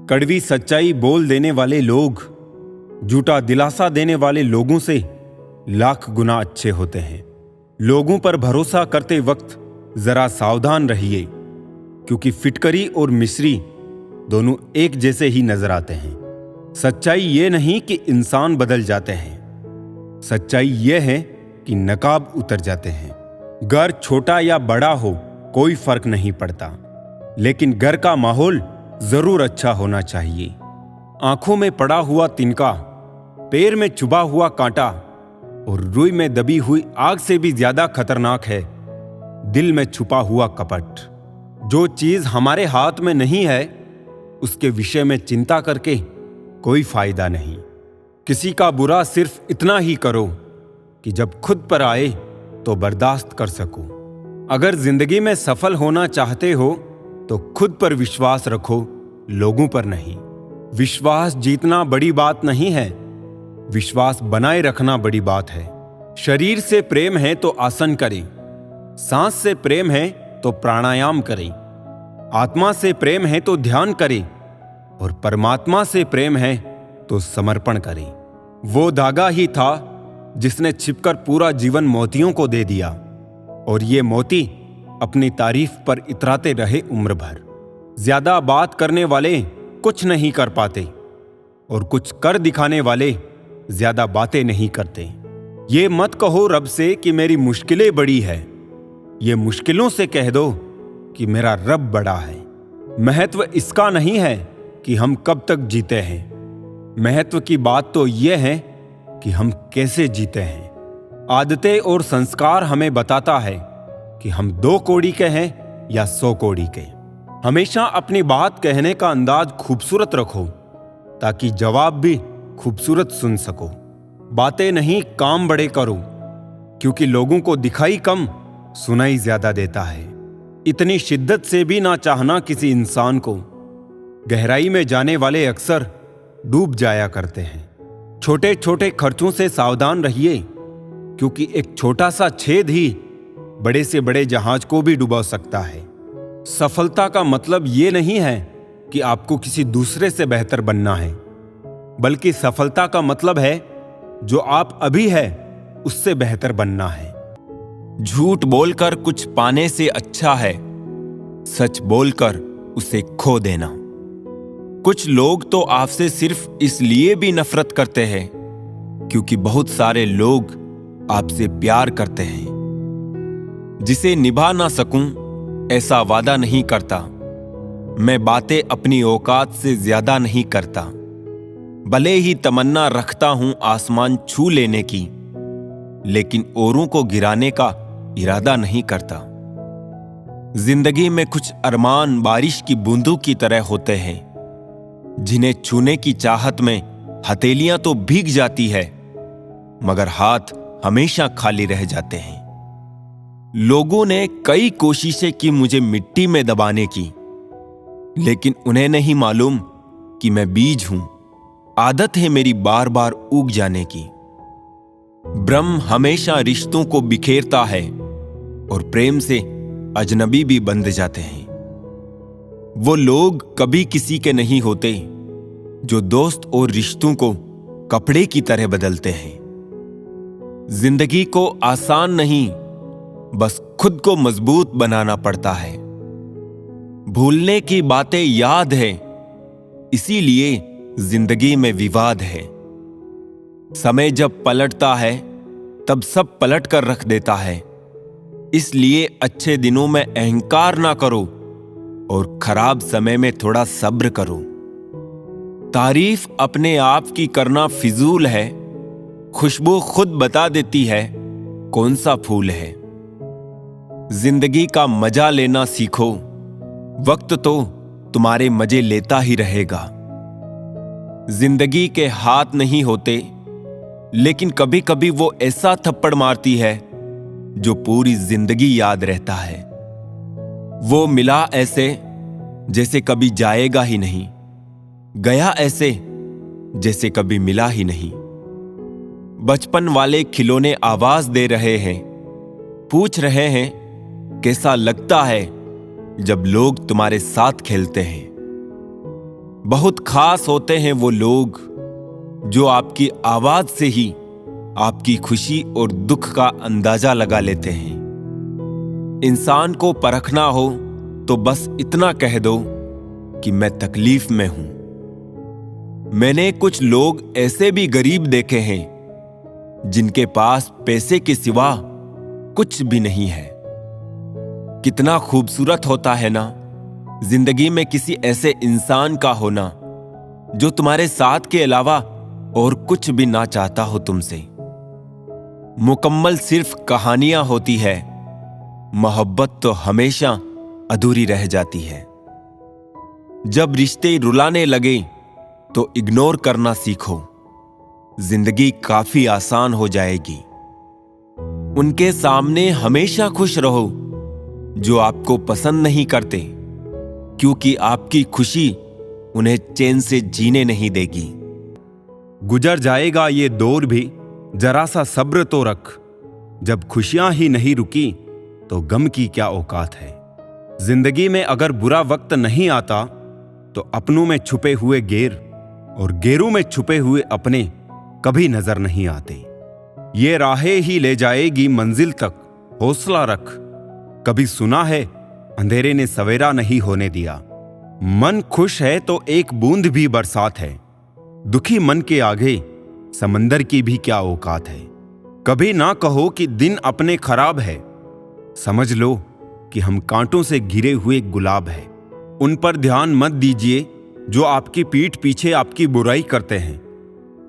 कड़वी सच्चाई बोल देने वाले लोग झूठा दिलासा देने वाले लोगों से लाख गुना अच्छे होते हैं। लोगों पर भरोसा करते वक्त जरा सावधान रहिए, क्योंकि फिटकरी और मिश्री दोनों एक जैसे ही नजर आते हैं। सच्चाई ये नहीं कि इंसान बदल जाते हैं, सच्चाई ये है कि नकाब उतर जाते हैं। घर छोटा या बड़ा हो कोई फर्क नहीं पड़ता, लेकिन घर का माहौल जरूर अच्छा होना चाहिए। आंखों में पड़ा हुआ तिनका, पैर में चुभा हुआ कांटा और रुई में दबी हुई आग से भी ज्यादा खतरनाक है दिल में छुपा हुआ कपट। जो चीज हमारे हाथ में नहीं है उसके विषय में चिंता करके कोई फायदा नहीं। किसी का बुरा सिर्फ इतना ही करो कि जब खुद पर आए तो बर्दाश्त कर सको। अगर जिंदगी में सफल होना चाहते हो तो खुद पर विश्वास रखो, लोगों पर नहीं। विश्वास जीतना बड़ी बात नहीं है, विश्वास बनाए रखना बड़ी बात है। शरीर से प्रेम है तो आसन करें, सांस से प्रेम है तो प्राणायाम करें, आत्मा से प्रेम है तो ध्यान करें और परमात्मा से प्रेम है तो समर्पण करें। वो धागा ही था जिसने छिपकर पूरा जीवन मोतियों को दे दिया, और ये मोती अपनी तारीफ पर इतराते रहे उम्र भर। ज्यादा बात करने वाले कुछ नहीं कर पाते और कुछ कर दिखाने वाले ज्यादा बातें नहीं करते। ये मत कहो रब से कि मेरी मुश्किलें बड़ी है, ये मुश्किलों से कह दो कि मेरा रब बड़ा है। महत्व इसका नहीं है कि हम कब तक जीते हैं, महत्व की बात तो यह है कि हम कैसे जीते हैं। आदतें और संस्कार हमें बताता है कि हम 2 कौड़ी के हैं या 100 कौड़ी के। हमेशा अपनी बात कहने का अंदाज खूबसूरत रखो ताकि जवाब भी खूबसूरत सुन सको। बातें नहीं काम बड़े करो, क्योंकि लोगों को दिखाई कम सुनाई ज्यादा देता है। इतनी शिद्दत से भी ना चाहना किसी इंसान को। गहराई में जाने वाले अक्सर डूब जाया करते हैं। छोटे छोटे खर्चों से सावधान रहिए, क्योंकि एक छोटा सा छेद ही बड़े से बड़े जहाज को भी डुबा सकता है। सफलता का मतलब ये नहीं है कि आपको किसी दूसरे से बेहतर बनना है, बल्कि सफलता का मतलब है जो आप अभी है उससे बेहतर बनना है। झूठ बोलकर कुछ पाने से अच्छा है सच बोलकर उसे खो देना। कुछ लोग तो आपसे सिर्फ इसलिए भी नफरत करते हैं क्योंकि बहुत सारे लोग आपसे प्यार करते हैं। जिसे निभा ना सकूं ऐसा वादा नहीं करता। मैं बातें अपनी औकात से ज्यादा नहीं करता। भले ही तमन्ना रखता हूं आसमान छू लेने की, लेकिन औरों को गिराने का इरादा नहीं करता। जिंदगी में कुछ अरमान बारिश की बूंदों की तरह होते हैं, जिन्हें छूने की चाहत में हथेलियां तो भीग जाती है, मगर हाथ हमेशा खाली रह जाते हैं। लोगों ने कई कोशिशें की मुझे मिट्टी में दबाने की, लेकिन उन्हें नहीं मालूम कि मैं बीज हूं। आदत है मेरी बार बार उग जाने की। ब्रह्म हमेशा रिश्तों को बिखेरता है और प्रेम से अजनबी भी बंध जाते हैं। वो लोग कभी किसी के नहीं होते जो दोस्त और रिश्तों को कपड़े की तरह बदलते हैं। जिंदगी को आसान नहीं, बस खुद को मजबूत बनाना पड़ता है। भूलने की बातें याद है, इसीलिए जिंदगी में विवाद है। समय जब पलटता है तब सब पलट कर रख देता है। इसलिए अच्छे दिनों में अहंकार ना करो और खराब समय में थोड़ा सब्र करो। तारीफ अपने आप की करना फिजूल है, खुशबू खुद बता देती है कौन सा फूल है। जिंदगी का मजा लेना सीखो, वक्त तो तुम्हारे मजे लेता ही रहेगा। जिंदगी के हाथ नहीं होते, लेकिन कभी कभी वो ऐसा थप्पड़ मारती है जो पूरी जिंदगी याद रहता है। वो मिला ऐसे जैसे कभी जाएगा ही नहीं, गया ऐसे जैसे कभी मिला ही नहीं। बचपन वाले खिलौने आवाज दे रहे हैं, पूछ रहे हैं कैसा लगता है जब लोग तुम्हारे साथ खेलते हैं। बहुत खास होते हैं वो लोग जो आपकी आवाज से ही आपकी खुशी और दुख का अंदाजा लगा लेते हैं। इंसान को परखना हो तो बस इतना कह दो कि मैं तकलीफ में हूं। मैंने कुछ लोग ऐसे भी गरीब देखे हैं जिनके पास पैसे के सिवा कुछ भी नहीं है। कितना खूबसूरत होता है ना जिंदगी में किसी ऐसे इंसान का होना जो तुम्हारे साथ के अलावा और कुछ भी ना चाहता हो तुमसे। मुकम्मल सिर्फ कहानियां होती है, मोहब्बत तो हमेशा अधूरी रह जाती है। जब रिश्ते रुलाने लगे तो इग्नोर करना सीखो, जिंदगी काफी आसान हो जाएगी। उनके सामने हमेशा खुश रहो जो आपको पसंद नहीं करते, क्योंकि आपकी खुशी उन्हें चैन से जीने नहीं देगी। गुजर जाएगा ये दौर भी, जरा सा सब्र तो रख। जब खुशियां ही नहीं रुकी तो गम की क्या औकात है। जिंदगी में अगर बुरा वक्त नहीं आता तो अपनों में छुपे हुए गैर और गैरों में छुपे हुए अपने कभी नजर नहीं आते। ये राहें ही ले जाएगी मंजिल तक, हौसला रख। कभी सुना है अंधेरे ने सवेरा नहीं होने दिया। मन खुश है तो एक बूंद भी बरसात है। दुखी मन के आगे समंदर की भी क्या औकात है। कभी ना कहो कि दिन अपने खराब है, समझ लो कि हम कांटों से घिरे हुए गुलाब है। उन पर ध्यान मत दीजिए जो आपकी पीठ पीछे आपकी बुराई करते हैं।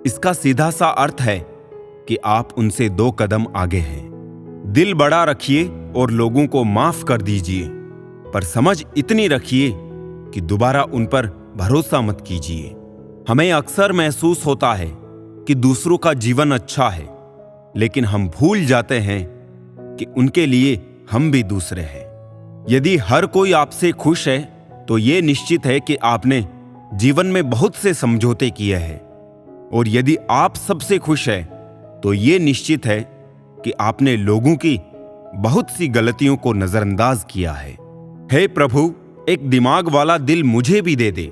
इसका सीधा सा अर्थ है कि आप उनसे 2 कदम आगे हैं। दिल बड़ा रखिए और लोगों को माफ कर दीजिए, पर समझ इतनी रखिए कि दोबारा उन पर भरोसा मत कीजिए। हमें अक्सर महसूस होता है कि दूसरों का जीवन अच्छा है, लेकिन हम भूल जाते हैं कि उनके लिए हम भी दूसरे हैं। यदि हर कोई आपसे खुश है तो यह निश्चित है कि आपने जीवन में बहुत से समझौते किए हैं, और यदि आप सबसे खुश हैं तो यह निश्चित है कि आपने लोगों की बहुत सी गलतियों को नजरअंदाज किया है। हे प्रभु, एक दिमाग वाला दिल मुझे भी दे दे।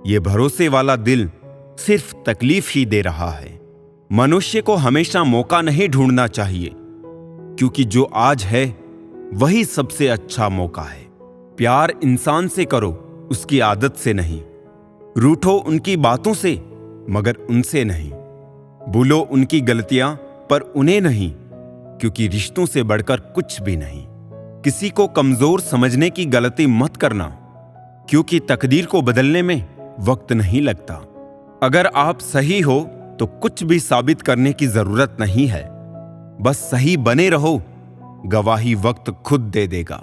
ये भरोसे वाला दिल सिर्फ तकलीफ ही दे रहा है। मनुष्य को हमेशा मौका नहीं ढूंढना चाहिए, क्योंकि जो आज है वही सबसे अच्छा मौका है। प्यार इंसान से करो, उसकी आदत से नहीं। रूठो उनकी बातों से, मगर उनसे नहीं। भूलो उनकी गलतियां, पर उन्हें नहीं, क्योंकि रिश्तों से बढ़कर कुछ भी नहीं। किसी को कमजोर समझने की गलती मत करना, क्योंकि तकदीर को बदलने में वक्त नहीं लगता। अगर आप सही हो तो कुछ भी साबित करने की जरूरत नहीं है। बस सही बने रहो, गवाही वक्त खुद दे देगा।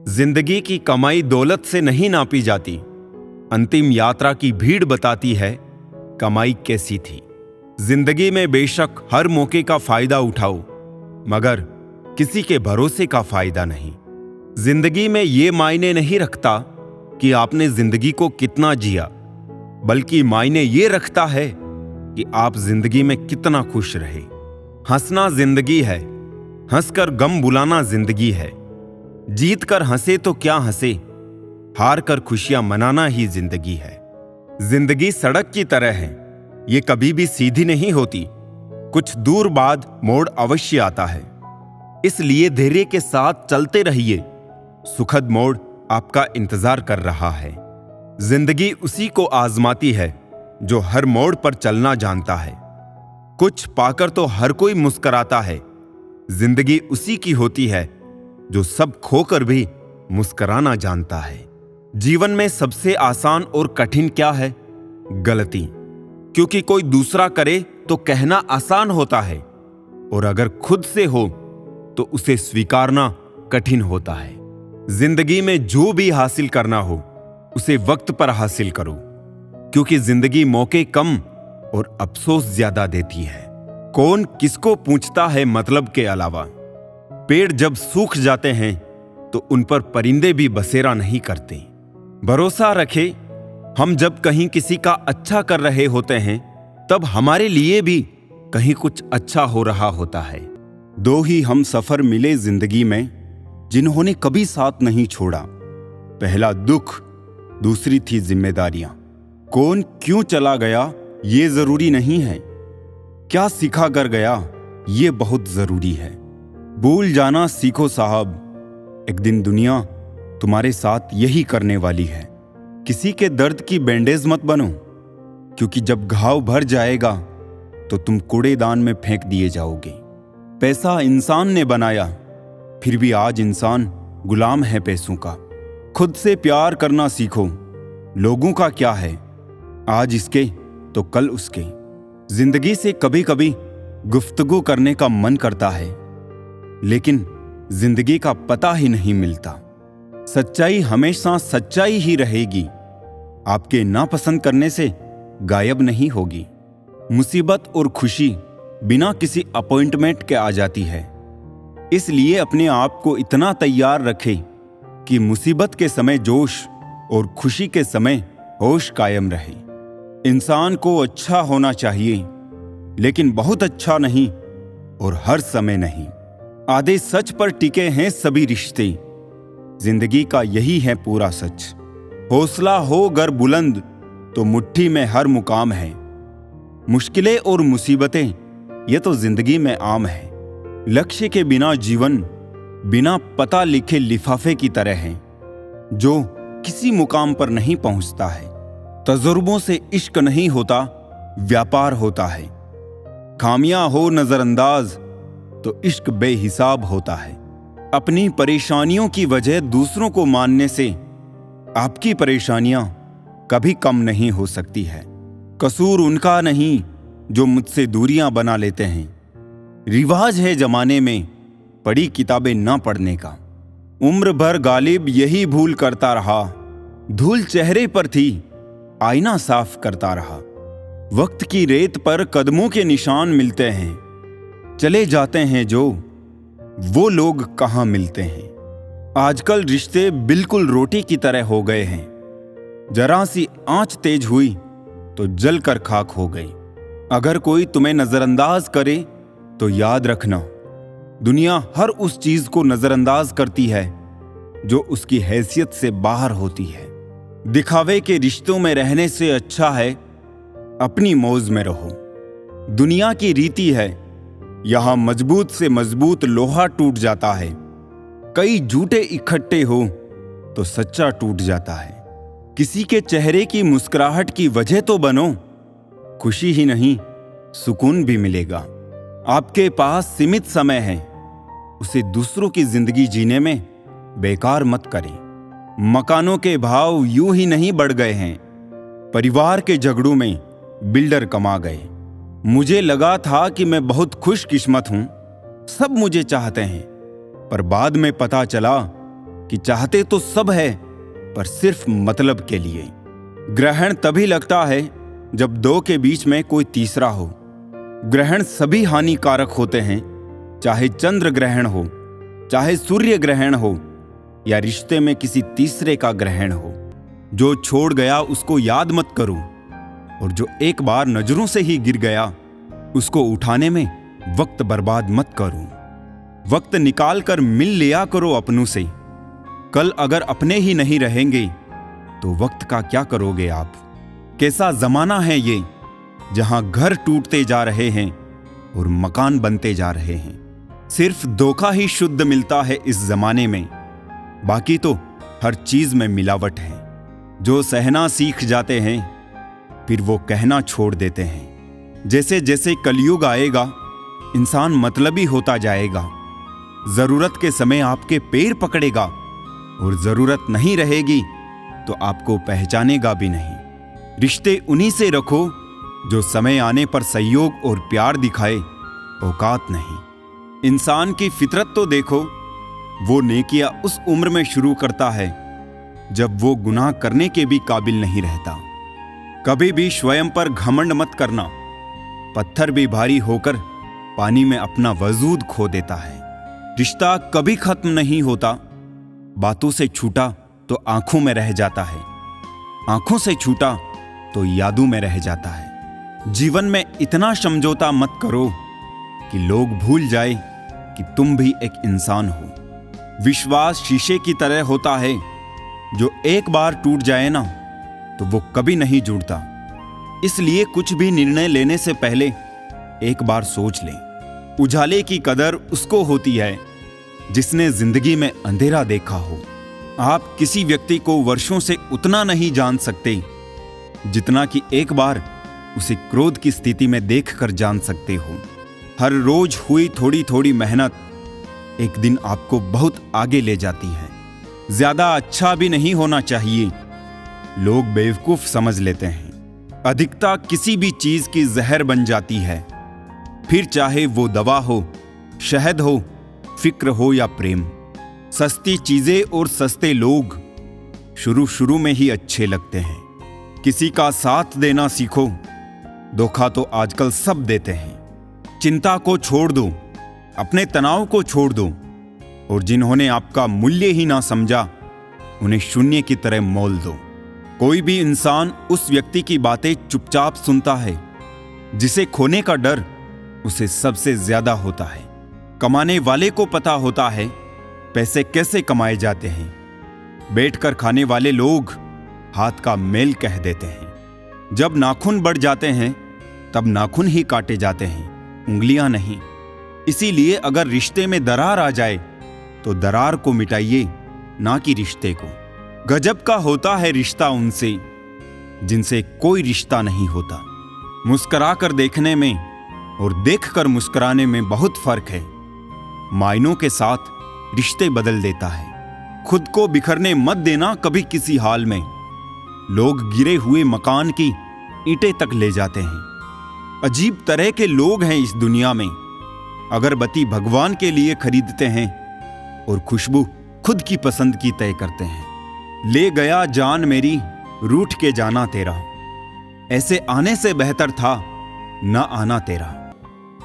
जिंदगी की कमाई दौलत से नहीं नापी जाती। अंतिम यात्रा की भीड़ बताती है कमाई कैसी थी। जिंदगी में बेशक हर मौके का फायदा उठाओ, मगर किसी के भरोसे का फायदा नहीं। जिंदगी में यह मायने नहीं रखता कि आपने जिंदगी को कितना जिया, बल्कि मायने ये रखता है कि आप जिंदगी में कितना खुश रहे। हंसना जिंदगी है, हंसकर गम बुलाना जिंदगी है। जीत कर हंसे तो क्या हंसे, हार कर खुशियां मनाना ही जिंदगी है। जिंदगी सड़क की तरह है, ये कभी भी सीधी नहीं होती। कुछ दूर बाद मोड़ अवश्य आता है, इसलिए धैर्य के साथ चलते रहिए। सुखद मोड़ आपका इंतजार कर रहा है। जिंदगी उसी को आजमाती है जो हर मोड़ पर चलना जानता है। कुछ पाकर तो हर कोई मुस्कुराता है। जिंदगी उसी की होती है जो सब खोकर भी मुस्कुराना जानता है। जीवन में सबसे आसान और कठिन क्या है? गलती। क्योंकि कोई दूसरा करे तो कहना आसान होता है, और अगर खुद से हो तो उसे स्वीकारना कठिन होता है। जिंदगी में जो भी हासिल करना हो उसे वक्त पर हासिल करो, क्योंकि जिंदगी मौके कम और अफसोस ज्यादा देती है। कौन किसको पूछता है मतलब के अलावा? पेड़ जब सूख जाते हैं तो उन पर परिंदे भी बसेरा नहीं करते। भरोसा रखे, हम जब कहीं किसी का अच्छा कर रहे होते हैं तब हमारे लिए भी कहीं कुछ अच्छा हो रहा होता है। 2 ही हम सफर मिले जिंदगी में जिन्होंने कभी साथ नहीं छोड़ा। पहला दुख, दूसरी थी जिम्मेदारियां। कौन क्यों चला गया ये जरूरी नहीं है, क्या सिखा कर गया ये बहुत जरूरी है। भूल जाना सीखो साहब, एक दिन दुनिया तुम्हारे साथ यही करने वाली है। किसी के दर्द की बैंडेज मत बनो, क्योंकि जब घाव भर जाएगा तो तुम कूड़ेदान में फेंक दिए जाओगे। पैसा इंसान ने बनाया, फिर भी आज इंसान गुलाम है पैसों का। खुद से प्यार करना सीखो, लोगों का क्या है, आज इसके तो कल उसके। जिंदगी से कभी कभी गुफ्तगू करने का मन करता है, लेकिन जिंदगी का पता ही नहीं मिलता। सच्चाई हमेशा सच्चाई ही रहेगी, आपके नापसंद करने से गायब नहीं होगी। मुसीबत और खुशी बिना किसी अपॉइंटमेंट के आ जाती है, इसलिए अपने आप को इतना तैयार रखें कि मुसीबत के समय जोश और खुशी के समय होश कायम रहे। इंसान को अच्छा होना चाहिए, लेकिन बहुत अच्छा नहीं और हर समय नहीं। आधे सच पर टिके हैं सभी रिश्ते, जिंदगी का यही है पूरा सच। हौसला हो गर बुलंद तो मुट्ठी में हर मुकाम है। मुश्किलें और मुसीबतें ये तो जिंदगी में आम है। लक्ष्य के बिना जीवन बिना पता लिखे लिफाफे की तरह है, जो किसी मुकाम पर नहीं पहुंचता है। तजुर्बों से इश्क नहीं होता, व्यापार होता है। खामियां हो नजरअंदाज तो इश्क बेहिसाब होता है। अपनी परेशानियों की वजह दूसरों को मानने से आपकी परेशानियां कभी कम नहीं हो सकती है। कसूर उनका नहीं जो मुझसे दूरियां बना लेते हैं। रिवाज है जमाने में पढ़ी किताबें ना पढ़ने का। उम्र भर गालिब यही भूल करता रहा, धूल चेहरे पर थी आईना साफ करता रहा। वक्त की रेत पर कदमों के निशान मिलते हैं, चले जाते हैं जो वो लोग कहां मिलते हैं। आजकल रिश्ते बिल्कुल रोटी की तरह हो गए हैं, जरा सी आंच तेज हुई तो जलकर खाक हो गई। अगर कोई तुम्हें नजरअंदाज करे तो याद रखना, दुनिया हर उस चीज को नजरअंदाज करती है जो उसकी हैसियत से बाहर होती है। दिखावे के रिश्तों में रहने से अच्छा है अपनी मौज में रहो। दुनिया की रीति है, यहां मजबूत से मजबूत लोहा टूट जाता है। कई झूठे इकट्ठे हो तो सच्चा टूट जाता है। किसी के चेहरे की मुस्कुराहट की वजह तो बनो, खुशी ही नहीं सुकून भी मिलेगा। आपके पास सीमित समय है, उसे दूसरों की जिंदगी जीने में बेकार मत करें। मकानों के भाव यूं ही नहीं बढ़ गए हैं, परिवार के झगड़ों में बिल्डर कमा गए। मुझे लगा था कि मैं बहुत खुशकिस्मत हूं, सब मुझे चाहते हैं, पर बाद में पता चला कि चाहते तो सब है, पर सिर्फ मतलब के लिए। ग्रहण तभी लगता है जब दो के बीच में कोई तीसरा हो। ग्रहण सभी हानिकारक होते हैं, चाहे चंद्र ग्रहण हो, चाहे सूर्य ग्रहण हो, या रिश्ते में किसी तीसरे का ग्रहण हो। जो छोड़ गया उसको याद मत करो, और जो एक बार नजरों से ही गिर गया उसको उठाने में वक्त बर्बाद मत करो। वक्त निकाल कर मिल लिया करो अपनों से। कल अगर अपने ही नहीं रहेंगे तो वक्त का क्या करोगे आप। कैसा जमाना है ये, जहां घर टूटते जा रहे हैं और मकान बनते जा रहे हैं। सिर्फ धोखा ही शुद्ध मिलता है इस जमाने में, बाकी तो हर चीज में मिलावट है। जो सहना सीख जाते हैं फिर वो कहना छोड़ देते हैं। जैसे जैसे कलयुग आएगा इंसान मतलबी होता जाएगा। जरूरत के समय आपके पैर पकड़ेगा और जरूरत नहीं रहेगी तो आपको पहचानेगा भी नहीं। रिश्ते उन्हीं से रखो जो समय आने पर सहयोग और प्यार दिखाए, औकात नहीं। इंसान की फितरत तो देखो, वो नेकियां उस उम्र में शुरू करता है जब वो गुनाह करने के भी काबिल नहीं रहता। कभी भी स्वयं पर घमंड मत करना, पत्थर भी भारी होकर पानी में अपना वजूद खो देता है। रिश्ता कभी खत्म नहीं होता, बातों से छूटा तो आंखों में रह जाता है, आंखों से छूटा तो यादों में रह जाता है। जीवन में इतना समझौता मत करो कि लोग भूल जाए कि तुम भी एक इंसान हो। विश्वास शीशे की तरह होता है, जो एक बार टूट जाए ना तो वो कभी नहीं जुड़ता। इसलिए कुछ भी निर्णय लेने से पहले एक बार सोच लें। उजाले की कदर उसको होती है जिसने जिंदगी में अंधेरा देखा हो। आप किसी व्यक्ति को वर्षों से उतना नहीं जान सकते जितना कि एक बार उसे क्रोध की स्थिति में देखकर जान सकते हो। हर रोज हुई थोड़ी थोड़ी मेहनत एक दिन आपको बहुत आगे ले जाती है। ज्यादा अच्छा भी नहीं होना चाहिए, लोग बेवकूफ समझ लेते हैं। अधिकता किसी भी चीज की जहर बन जाती है, फिर चाहे वो दवा हो, शहद हो, फिक्र हो या प्रेम। सस्ती चीजें और सस्ते लोग शुरू में ही अच्छे लगते हैं। किसी का साथ देना सीखो, धोखा तो आजकल सब देते हैं। चिंता को छोड़ दो, अपने तनाव को छोड़ दो, और जिन्होंने आपका मूल्य ही ना समझा उन्हें शून्य की तरह मोल दो। कोई भी इंसान उस व्यक्ति की बातें चुपचाप सुनता है जिसे खोने का डर उसे सबसे ज्यादा होता है। कमाने वाले को पता होता है पैसे कैसे कमाए जाते हैं। बैठकर खाने वाले लोग हाथ का मेल कह देते हैं। जब नाखून बढ़ जाते हैं तब नाखून ही काटे जाते हैं, उंगलियां नहीं। इसीलिए अगर रिश्ते में दरार आ जाए तो दरार को मिटाइए, ना कि रिश्ते को। गजब का होता है रिश्ता उनसे जिनसे कोई रिश्ता नहीं होता। मुस्कुरा कर देखने में और देखकर मुस्कुराने में बहुत फर्क है। मायनों के साथ रिश्ते बदल देता है। खुद को बिखरने मत देना कभी किसी हाल में। लोग गिरे हुए मकान की ईंटें तक ले जाते हैं। अजीब तरह के लोग हैं इस दुनिया में। अगरबत्ती भगवान के लिए खरीदते हैं और खुशबू खुद की पसंद की तय करते हैं। ले गया जान मेरी, रूठ के जाना तेरा, ऐसे आने से बेहतर था ना आना तेरा।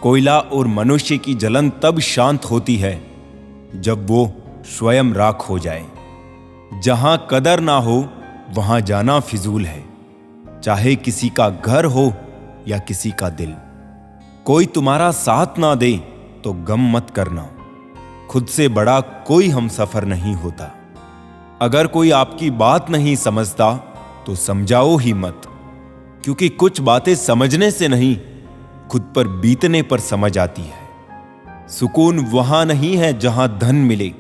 कोयला और मनुष्य की जलन तब शांत होती है जब वो स्वयं राख हो जाए। जहां कदर ना हो वहां जाना फिजूल है, चाहे किसी का घर हो या किसी का दिल। कोई तुम्हारा साथ ना दे तो गम मत करना, खुद से बड़ा कोई हमसफर नहीं होता। अगर कोई आपकी बात नहीं समझता तो समझाओ ही मत, क्योंकि कुछ बातें समझने से नहीं खुद पर बीतने पर समझ आती है। सुकून वहां नहीं है जहां धन मिले,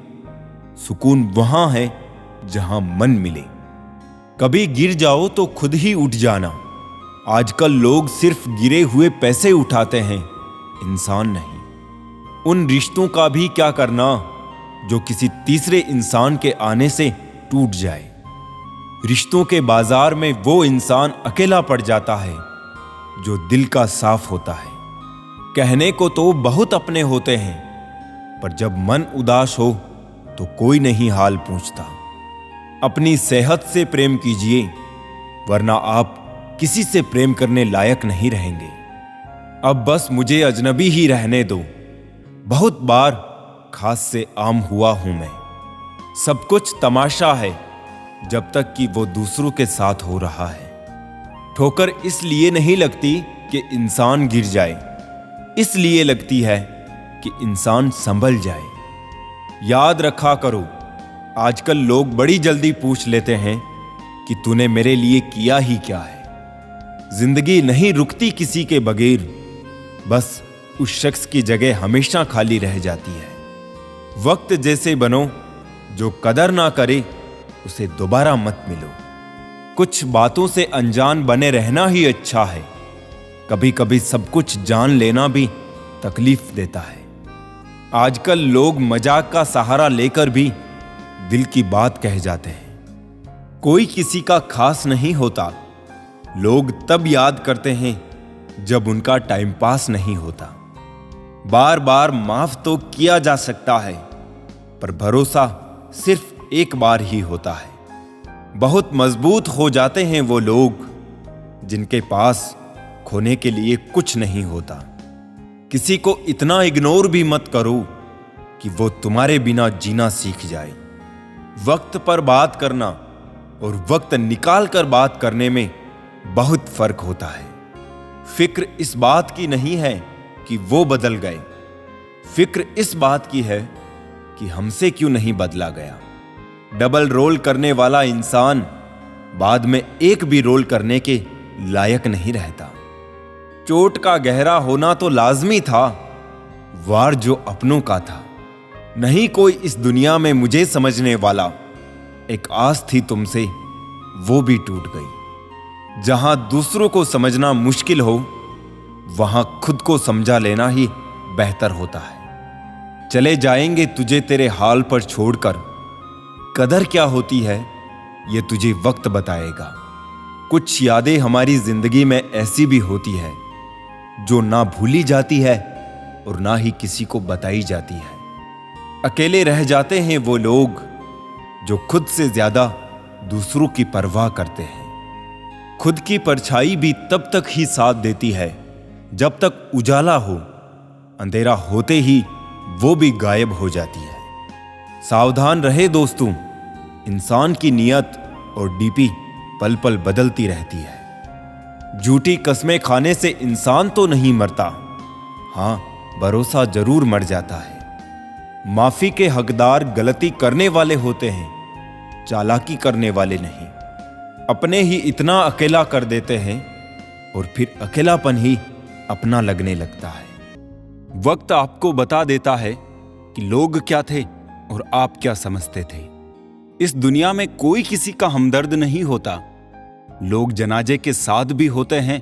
सुकून वहां है जहां मन मिले। कभी गिर जाओ तो खुद ही उठ जाना। आजकल लोग सिर्फ गिरे हुए पैसे उठाते हैं, इंसान नहीं। उन रिश्तों का भी क्या करना जो किसी तीसरे इंसान के आने से टूट जाए। रिश्तों के बाजार में वो इंसान अकेला पड़ जाता है जो दिल का साफ होता है। कहने को तो बहुत अपने होते हैं, पर जब मन उदास हो तो कोई नहीं हाल पूछता। अपनी सेहत से प्रेम कीजिए, वरना आप किसी से प्रेम करने लायक नहीं रहेंगे। अब बस मुझे अजनबी ही रहने दो। बहुत बार खास से आम हुआ हूं मैं। सब कुछ तमाशा है जब तक कि वो दूसरों के साथ हो रहा है। ठोकर इसलिए नहीं लगती कि इंसान गिर जाए, इसलिए लगती है कि इंसान संभल जाए। याद रखा करो, आजकल लोग बड़ी जल्दी पूछ लेते हैं कि तूने मेरे लिए किया ही क्या है। जिंदगी नहीं रुकती किसी के बगैर, बस उस शख्स की जगह हमेशा खाली रह जाती है। वक्त जैसे बनो, जो कदर ना करे उसे दोबारा मत मिलो। कुछ बातों से अनजान बने रहना ही अच्छा है। कभी कभी सब कुछ जान लेना भी तकलीफ देता है। आजकल लोग मजाक का सहारा लेकर भी दिल की बात कह जाते हैं। कोई किसी का खास नहीं होता। लोग तब याद करते हैं जब उनका टाइम पास नहीं होता। बार बार माफ तो किया जा सकता है, पर भरोसा सिर्फ एक बार ही होता है। बहुत मजबूत हो जाते हैं वो लोग जिनके पास खोने के लिए कुछ नहीं होता। किसी को इतना इग्नोर भी मत करो कि वो तुम्हारे बिना जीना सीख जाए। वक्त पर बात करना और वक्त निकाल कर बात करने में बहुत फर्क होता है। फिक्र इस बात की नहीं है कि वो बदल गए, फिक्र इस बात की है कि हमसे क्यों नहीं बदला गया। डबल रोल करने वाला इंसान बाद में एक भी रोल करने के लायक नहीं रहता। चोट का गहरा होना तो लाजमी था, वार जो अपनों का था। नहीं कोई इस दुनिया में मुझे समझने वाला, एक आस थी तुमसे वो भी टूट गई। जहां दूसरों को समझना मुश्किल हो, वहां खुद को समझा लेना ही बेहतर होता है। चले जाएंगे तुझे तेरे हाल पर छोड़कर, कदर क्या होती है ये तुझे वक्त बताएगा। कुछ यादें हमारी जिंदगी में ऐसी भी होती है जो ना भूली जाती है और ना ही किसी को बताई जाती है। अकेले रह जाते हैं वो लोग जो खुद से ज्यादा दूसरों की परवाह करते हैं। खुद की परछाई भी तब तक ही साथ देती है जब तक उजाला हो, अंधेरा होते ही वो भी गायब हो जाती है। सावधान रहे दोस्तों, इंसान की नियत और डीपी पल पल बदलती रहती है। झूठी कस्में खाने से इंसान तो नहीं मरता, हां भरोसा जरूर मर जाता है। माफी के हकदार गलती करने वाले होते हैं, चालाकी करने वाले नहीं। अपने ही इतना अकेला कर देते हैं और फिर अकेलापन ही अपना लगने लगता है। वक्त आपको बता देता है कि लोग क्या थे और आप क्या समझते थे। इस दुनिया में कोई किसी का हमदर्द नहीं होता। लोग जनाजे के साथ भी होते हैं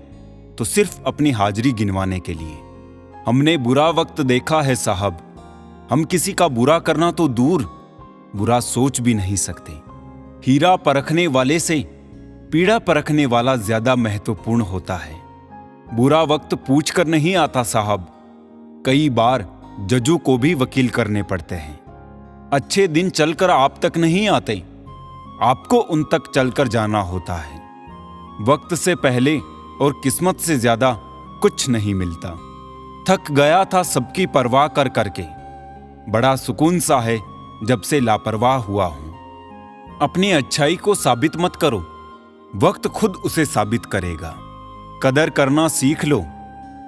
तो सिर्फ अपनी हाजिरी गिनवाने के लिए। हमने बुरा वक्त देखा है साहब, हम किसी का बुरा करना तो दूर, बुरा सोच भी नहीं सकते। हीरा परखने वाले से पीड़ा परखने वाला ज्यादा महत्वपूर्ण होता है। बुरा वक्त पूछ कर नहीं आता साहब, कई बार जजों को भी वकील करने पड़ते हैं। अच्छे दिन चलकर आप तक नहीं आते, आपको उन तक चलकर जाना होता है। वक्त से पहले और किस्मत से ज्यादा कुछ नहीं मिलता। थक गया था सबकी परवाह कर करके, बड़ा सुकून सा है जब से लापरवाह हुआ हूं। अपनी अच्छाई को साबित मत करो, वक्त खुद उसे साबित करेगा। कदर करना सीख लो,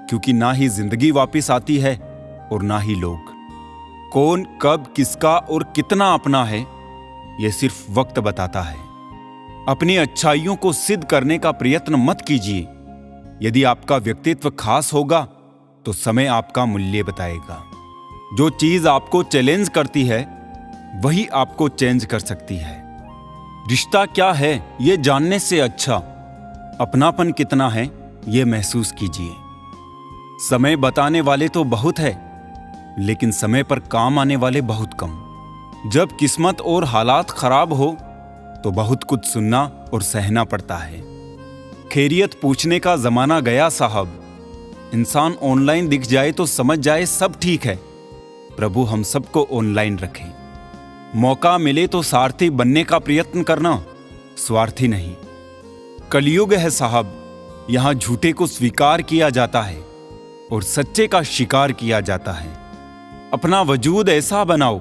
क्योंकि ना ही जिंदगी वापस आती है और ना ही लोग। कौन कब किसका और कितना अपना है यह सिर्फ वक्त बताता है। अपनी अच्छाइयों को सिद्ध करने का प्रयत्न मत कीजिए। यदि आपका व्यक्तित्व खास होगा तो समय आपका मूल्य बताएगा। जो चीज आपको चैलेंज करती है वही आपको चेंज कर सकती है। रिश्ता क्या है यह जानने से अच्छा अपनापन कितना है यह महसूस कीजिए। समय बताने वाले तो बहुत है, लेकिन समय पर काम आने वाले बहुत कम। जब किस्मत और हालात खराब हो तो बहुत कुछ सुनना और सहना पड़ता है। खैरियत पूछने का जमाना गया साहब। इंसान ऑनलाइन दिख जाए तो समझ जाए सब ठीक है। प्रभु हम सबको ऑनलाइन रखे। मौका मिले तो सारथी बनने का प्रयत्न करना, स्वार्थी नहीं। कलयुग है साहब, यहां झूठे को स्वीकार किया जाता है और सच्चे का शिकार किया जाता है। अपना वजूद ऐसा बनाओ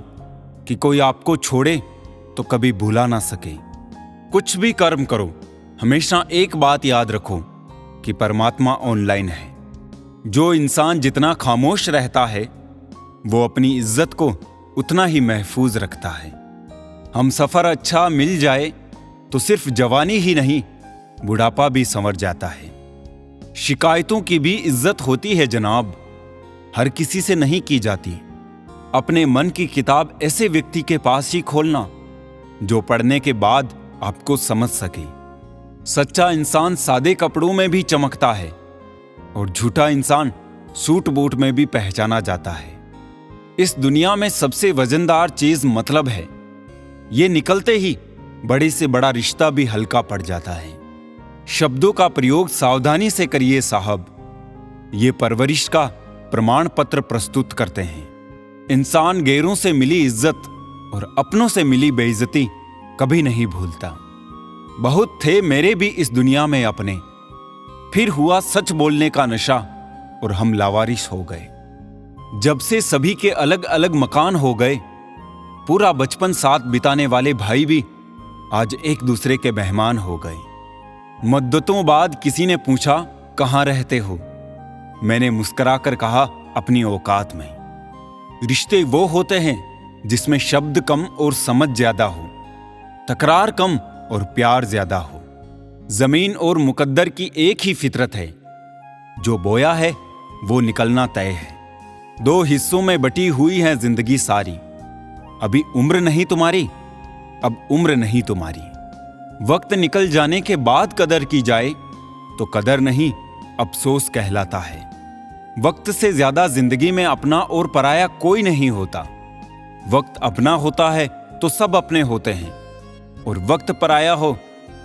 कि कोई आपको छोड़े तो कभी भुला ना सके। कुछ भी कर्म करो, हमेशा एक बात याद रखो कि परमात्मा ऑनलाइन है। जो इंसान जितना खामोश रहता है वो अपनी इज्जत को उतना ही महफूज रखता है। हम सफर अच्छा मिल जाए तो सिर्फ जवानी ही नहीं, बुढ़ापा भी संवर जाता है। शिकायतों की भी इज्जत होती है जनाब, हर किसी से नहीं की जाती। अपने मन की किताब ऐसे व्यक्ति के पास ही खोलना जो पढ़ने के बाद आपको समझ सके। सच्चा इंसान सादे कपड़ों में भी चमकता है और झूठा इंसान सूट बूट में भी पहचाना जाता है। इस दुनिया में सबसे वजनदार चीज मतलब है। ये निकलते ही बड़े से बड़ा रिश्ता भी हल्का पड़ जाता है। शब्दों का प्रयोग सावधानी से करिए साहब, ये परवरिश का प्रमाण पत्र प्रस्तुत करते हैं। इंसान गैरों से मिली इज्जत और अपनों से मिली बेइज्जती कभी नहीं भूलता। बहुत थे मेरे भी इस दुनिया में अपने, फिर हुआ सच बोलने का नशा और हम लावारिस हो गए। जब से सभी के अलग अलग मकान हो गए, पूरा बचपन साथ बिताने वाले भाई भी आज एक दूसरे के मेहमान हो गए। मुद्दतों बाद किसी ने पूछा कहाँ रहते हो, मैंने मुस्कुराकर कहा अपनी औकात में। रिश्ते वो होते हैं जिसमें शब्द कम और समझ ज्यादा हो, तकरार कम और प्यार ज्यादा हो। जमीन और मुकद्दर की एक ही फितरत है, जो बोया है वो निकलना तय है। दो हिस्सों में बटी हुई है जिंदगी सारी। अभी उम्र नहीं तुम्हारी, अब उम्र नहीं तुम्हारी। वक्त निकल जाने के बाद कदर की जाए तो कदर नहीं, अफसोस कहलाता है। वक्त से ज्यादा जिंदगी में अपना और पराया कोई नहीं होता। वक्त अपना होता है तो सब अपने होते हैं, और वक्त पराया हो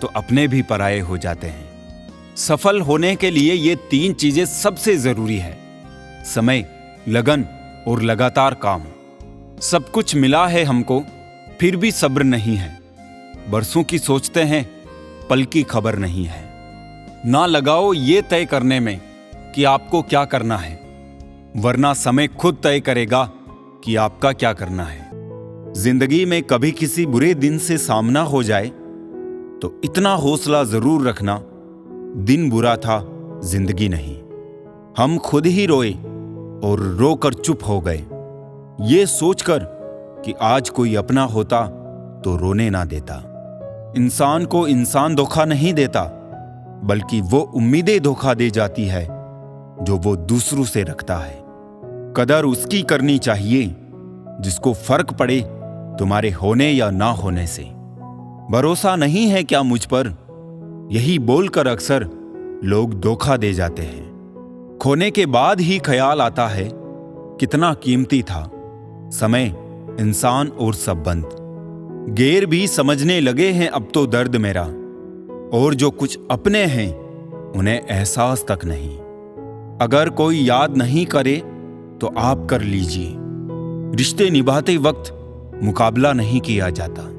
तो अपने भी पराये हो जाते हैं। सफल होने के लिए ये तीन चीजें सबसे जरूरी है: समय, लगन और लगातार काम। सब कुछ मिला है हमको, फिर भी सब्र नहीं है। बरसों की सोचते हैं, पल की खबर नहीं है। ना लगाओ ये तय करने में कि आपको क्या करना है, वरना समय खुद तय करेगा कि आपका क्या करना है। जिंदगी में कभी किसी बुरे दिन से सामना हो जाए तो इतना हौसला जरूर रखना, दिन बुरा था, जिंदगी नहीं। हम खुद ही रोए और रोकर चुप हो गए, ये सोचकर कि आज कोई अपना होता तो रोने ना देता। इंसान को इंसान धोखा नहीं देता, बल्कि वो उम्मीदें धोखा दे जाती है जो वो दूसरों से रखता है। कदर उसकी करनी चाहिए जिसको फर्क पड़े तुम्हारे होने या ना होने से। भरोसा नहीं है क्या मुझ पर, यही बोलकर अक्सर लोग धोखा दे जाते हैं। खोने के बाद ही ख्याल आता है कितना कीमती था समय, इंसान और संबंध। गैर भी समझने लगे हैं अब तो दर्द मेरा, और जो कुछ अपने हैं उन्हें एहसास तक नहीं। अगर कोई याद नहीं करे तो आप कर लीजिए। रिश्ते निभाते वक्त मुकाबला नहीं किया जाता।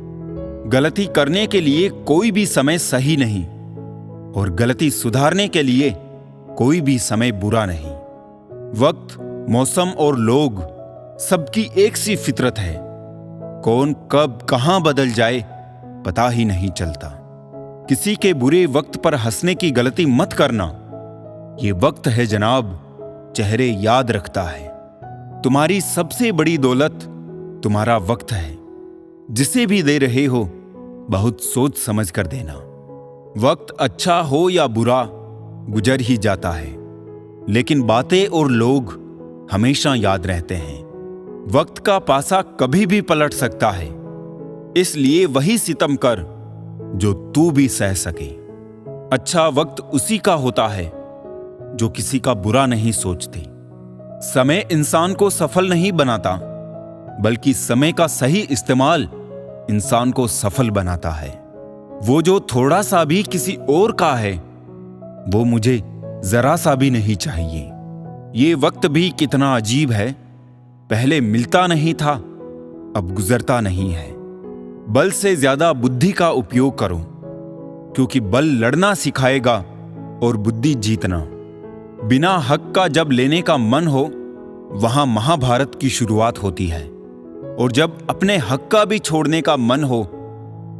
गलती करने के लिए कोई भी समय सही नहीं, और गलती सुधारने के लिए कोई भी समय बुरा नहीं। वक्त, मौसम और लोग सबकी एक सी फितरत है। कौन कब कहां बदल जाए पता ही नहीं चलता। किसी के बुरे वक्त पर हंसने की गलती मत करना। ये वक्त है जनाब, चेहरे याद रखता है। तुम्हारी सबसे बड़ी दौलत तुम्हारा वक्त है। जिसे भी दे रहे हो बहुत सोच समझ कर देना। वक्त अच्छा हो या बुरा गुजर ही जाता है, लेकिन बातें और लोग हमेशा याद रहते हैं। वक्त का पासा कभी भी पलट सकता है, इसलिए वही सितम कर जो तू भी सह सके। अच्छा वक्त उसी का होता है जो किसी का बुरा नहीं सोचते। समय इंसान को सफल नहीं बनाता, बल्कि समय का सही इस्तेमाल इंसान को सफल बनाता है। वो जो थोड़ा सा भी किसी और का है, वो मुझे जरा सा भी नहीं चाहिए। ये वक्त भी कितना अजीब है, पहले मिलता नहीं था, अब गुजरता नहीं है। बल से ज्यादा बुद्धि का उपयोग करो, क्योंकि बल लड़ना सिखाएगा और बुद्धि जीतना। बिना हक का जब लेने का मन हो, वहां महाभारत की शुरुआत होती है, और जब अपने हक का भी छोड़ने का मन हो,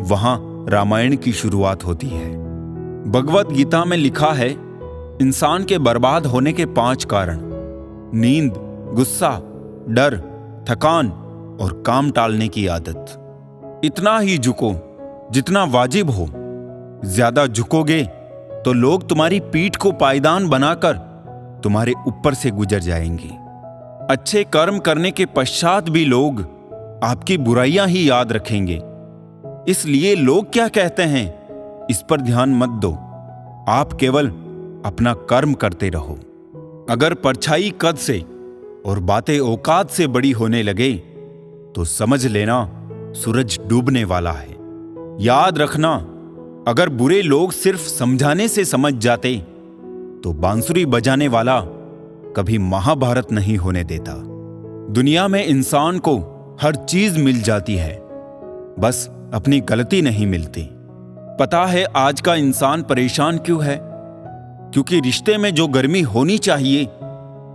वहां रामायण की शुरुआत होती है। भगवत गीता में लिखा है, इंसान के बर्बाद होने के 5 कारण: नींद, गुस्सा, डर, थकान और काम टालने की आदत। इतना ही झुको जितना वाजिब हो। ज्यादा झुकोगे तो लोग तुम्हारी पीठ को पायदान बनाकर तुम्हारे ऊपर से गुजर जाएंगे। अच्छे कर्म करने के पश्चात भी लोग आपकी बुराइयां ही याद रखेंगे। इसलिए लोग क्या कहते हैं, इस पर ध्यान मत दो। आप केवल अपना कर्म करते रहो। अगर परछाई कद से और बातें औकात से बड़ी होने लगे तो समझ लेना सूरज डूबने वाला है। याद रखना, अगर बुरे लोग सिर्फ समझाने से समझ जाते तो बांसुरी बजाने वाला कभी महाभारत नहीं होने देता। दुनिया में इंसान को हर चीज मिल जाती है, बस अपनी गलती नहीं मिलती। पता है आज का इंसान परेशान क्यों है? क्योंकि रिश्ते में जो गर्मी होनी चाहिए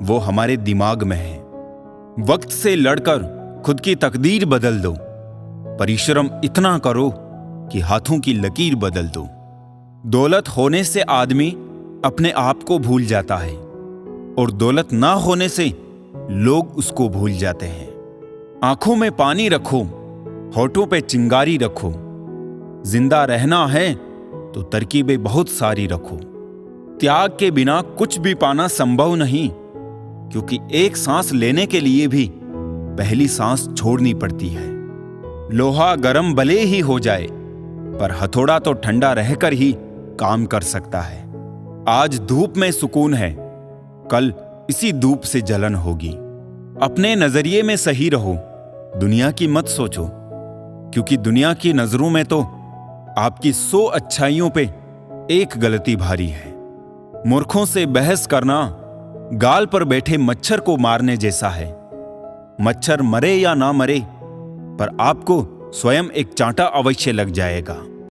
वो हमारे दिमाग में है। वक्त से लड़कर खुद की तकदीर बदल दो। परिश्रम इतना करो कि हाथों की लकीर बदल दो। दौलत होने से आदमी अपने आप को भूल जाता है, और दौलत ना होने से लोग उसको भूल जाते हैं। आंखों में पानी रखो, होठों पे चिंगारी रखो। जिंदा रहना है तो तरकीबें बहुत सारी रखो। त्याग के बिना कुछ भी पाना संभव नहीं, क्योंकि एक सांस लेने के लिए भी पहली सांस छोड़नी पड़ती है। लोहा गर्म भले ही हो जाए, पर हथौड़ा तो ठंडा रहकर ही काम कर सकता है। आज धूप में सुकून है, कल इसी धूप से जलन होगी। अपने नजरिए में सही रहो, दुनिया की मत सोचो, क्योंकि दुनिया की नजरों में तो आपकी 100 अच्छाइयों पे एक गलती भारी है। मूर्खों से बहस करना गाल पर बैठे मच्छर को मारने जैसा है। मच्छर मरे या ना मरे, पर आपको स्वयं एक चांटा अवश्य लग जाएगा।